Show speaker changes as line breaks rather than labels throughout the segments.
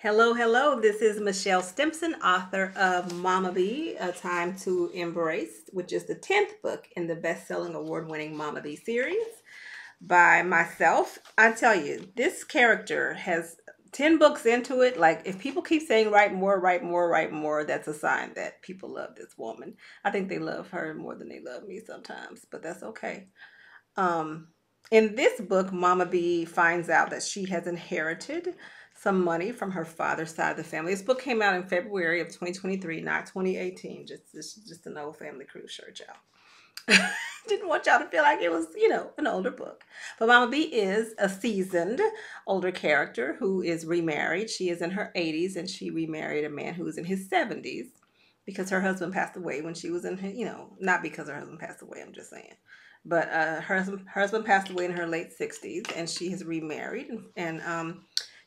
Hello, hello. This is Michelle Stimpson, author of Mama Bee, A Time to Embrace, which is the 10th book in the best-selling award-winning Mama Bee series by myself. I tell you, this character has 10 books into it. Like, if people keep saying write more, write more, write more, that's a sign that people love this woman. I think they love her more than they love me sometimes, but that's okay. Um, in this book, Mama B finds out that she has inherited some money from her father's side of the family. This book came out in February of 2023, not 2018. Just an old family cruise shirt, y'all. Didn't want y'all to feel like it was, an older book. But Mama B is a seasoned older character who is remarried. She is in her 80s and she remarried a man who was in his 70s because her husband passed away when she was in her, not because her husband passed away, I'm just saying. But her husband passed away in her late 60s and she has remarried. And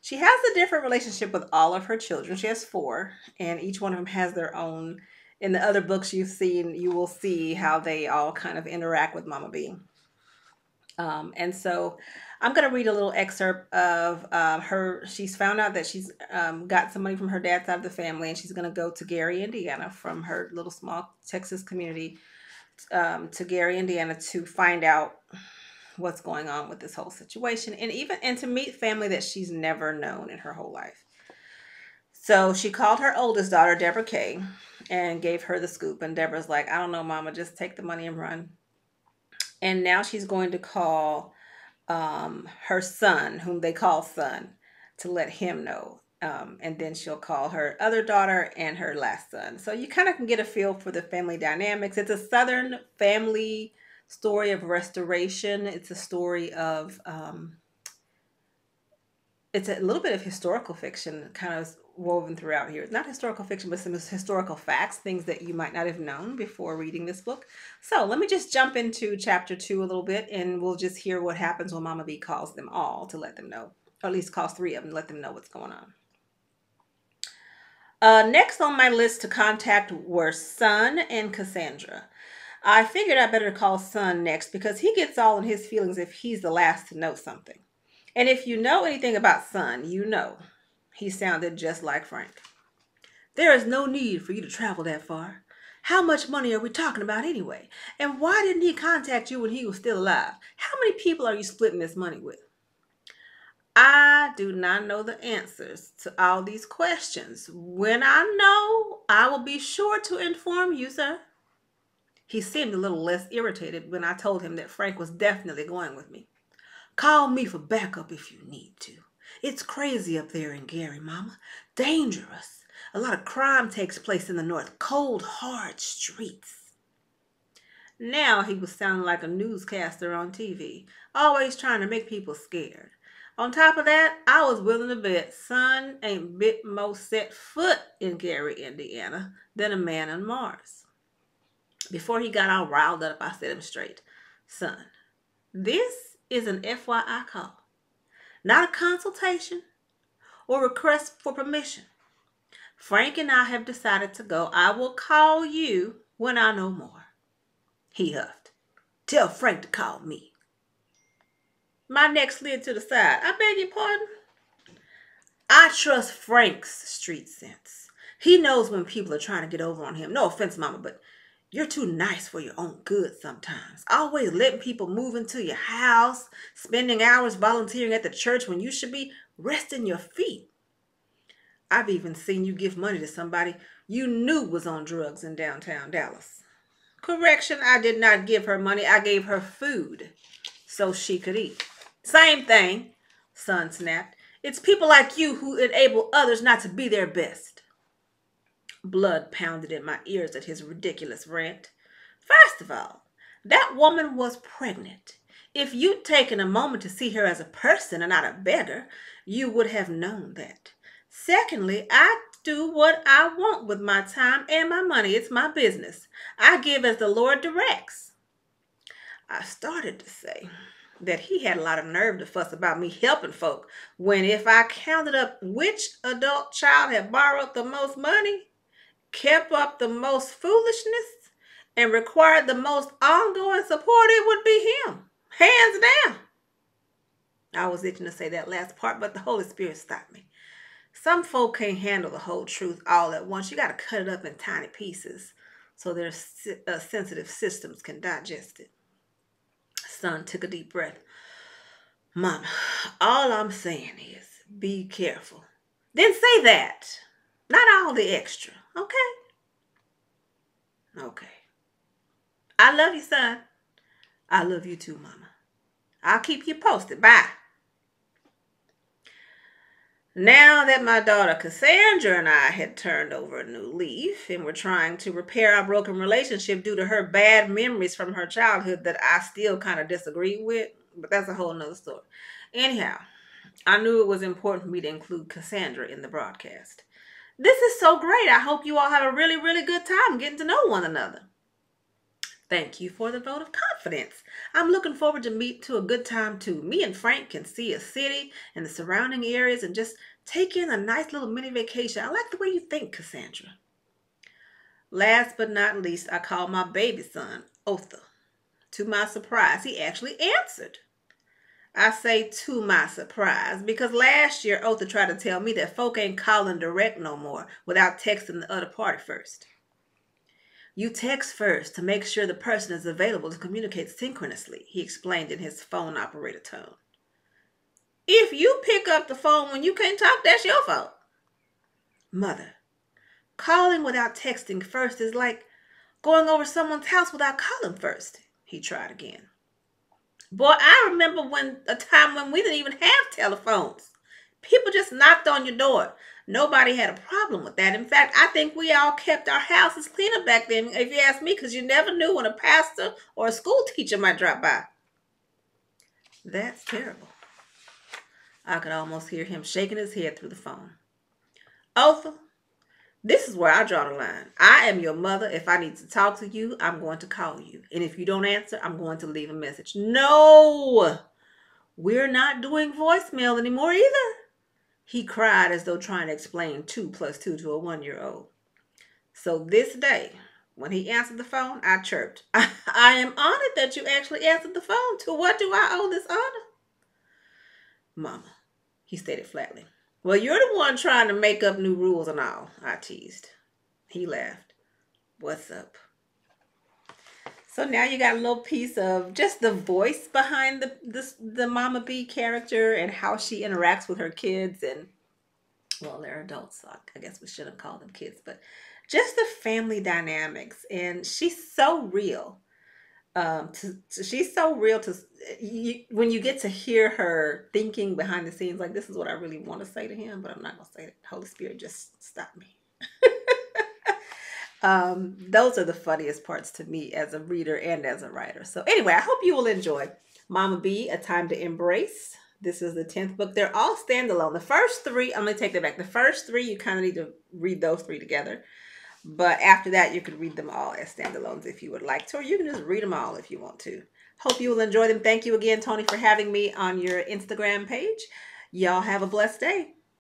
she has a different relationship with all of her children. She has four, and each one of them has their own. In the other books you've seen, you will see how they all kind of interact with Mama B. And so I'm going to read a little excerpt of her. She's found out that she's got some money from her dad's side of the family, and she's going to go to Gary, Indiana, from her little small Texas community to Gary, Indiana, to find out what's going on with this whole situation, and to meet family that she's never known in her whole life. So she called her oldest daughter, Deborah Kay, and gave her the scoop. And Deborah's like, I don't know, Mama, just take the money and run. And now she's going to call her son, whom they call son, to let him know. And then she'll call her other daughter and her last son. So you kind of can get a feel for the family dynamics. It's a Southern family story of restoration. It's a story of, it's a little bit of historical fiction kind of woven throughout here. It's not historical fiction, but some historical facts, things that you might not have known before reading this book. So let me just jump into chapter 2 a little bit, and we'll just hear what happens when Mama B calls them all to let them know, or at least calls 3 of them to let them know what's going on. Next on my list to contact were Son and Cassandra. I figured I better call Son next because he gets all in his feelings if he's the last to know something. And if you know anything about Son, you know he sounded just like Frank. There is no need for you to travel that far. How much money are we talking about anyway? And why didn't he contact you when he was still alive? How many people are you splitting this money with? I do not know the answers to all these questions. When I know, I will be sure to inform you, sir. He seemed a little less irritated when I told him that Frank was definitely going with me. Call me for backup if you need to. It's crazy up there in Gary, Mama. Dangerous. A lot of crime takes place in the north. Cold, hard streets. Now he was sounding like a newscaster on TV, always trying to make people scared. On top of that, I was willing to bet Son ain't bit more set foot in Gary, Indiana than a man on Mars. Before he got all riled up, I set him straight. Son, this is an FYI call, not a consultation or request for permission. Frank and I have decided to go. I will call you when I know more. He huffed. Tell Frank to call me. My neck slid to the side. I beg your pardon? I trust Frank's street sense. He knows when people are trying to get over on him. No offense, Mama, but you're too nice for your own good sometimes. Always letting people move into your house, spending hours volunteering at the church when you should be resting your feet. I've even seen you give money to somebody you knew was on drugs in downtown Dallas. Correction, I did not give her money. I gave her food so she could eat. Same thing, Son snapped. It's people like you who enable others not to be their best. Blood pounded in my ears at his ridiculous rant. First of all, that woman was pregnant. If you'd taken a moment to see her as a person and not a beggar, you would have known that. Secondly, I do what I want with my time and my money. It's my business. I give as the Lord directs. I started to say that he had a lot of nerve to fuss about me helping folk when if I counted up which adult child had borrowed the most money, kept up the most foolishness, and required the most ongoing support, it would be him. Hands down. I was itching to say that last part, but the Holy Spirit stopped me. Some folk can't handle the whole truth all at once. You got to cut it up in tiny pieces so their sensitive systems can digest it. Son took a deep breath. Mama, all I'm saying is be careful. Then say that. Not all the extra. Okay? Okay. I love you, son. I love you too, Mama. I'll keep you posted. Bye. Now that my daughter Cassandra and I had turned over a new leaf and were trying to repair our broken relationship due to her bad memories from her childhood that I still kind of disagree with, but that's a whole nother story. Anyhow, I knew it was important for me to include Cassandra in the broadcast. This is so great. I hope you all have a really, really good time getting to know one another. Thank you for the vote of confidence. I'm looking forward to meet to a good time too. Me and Frank can see a city and the surrounding areas and just take in a nice little mini vacation. I like the way you think, Cassandra. Last but not least, I called my baby son, Otha. To my surprise, he actually answered. I say to my surprise because last year Otha tried to tell me that folk ain't calling direct no more without texting the other party first. You text first to make sure the person is available to communicate synchronously, he explained in his phone operator tone. If you pick up the phone when you can't talk, that's your fault. Mother, calling without texting first is like going over someone's house without calling first, he tried again. Boy, I remember a time when we didn't even have telephones. People just knocked on your door. Nobody had a problem with that. In fact, I think we all kept our houses cleaner back then, if you ask me, because you never knew when a pastor or a school teacher might drop by. That's terrible. I could almost hear him shaking his head through the phone. Otha, this is where I draw the line. I am your mother. If I need to talk to you, I'm going to call you. And if you don't answer, I'm going to leave a message. No, we're not doing voicemail anymore either. He cried as though trying to explain 2 + 2 to a 1-year-old. So this day, when he answered the phone, I chirped. I am honored that you actually answered the phone. To what do I owe this honor? Mama, he stated flatly. Well, you're the one trying to make up new rules and all, I teased. He laughed. What's up? So now you got a little piece of just the voice behind the Mama Bee character and how she interacts with her kids. And, well, they're adults, so I guess we shouldn't call them kids. But just the family dynamics. And she's so real. She's so real when you get to hear her thinking behind the scenes, like, this is what I really want to say to him, but I'm not going to say it. Holy Spirit, just stop me. Those are the funniest parts to me as a reader and as a writer. So anyway, I hope you will enjoy Mama Bee, A Time to Embrace. This is the 10th book. They're all standalone. The first 3, I'm going to take that back. The first 3, you kind of need to read those 3 together. But after that, you could read them all as standalones if you would like to, or you can just read them all if you want to. Hope you will enjoy them. Thank you again, Tony, for having me on your Instagram page. Y'all have a blessed day.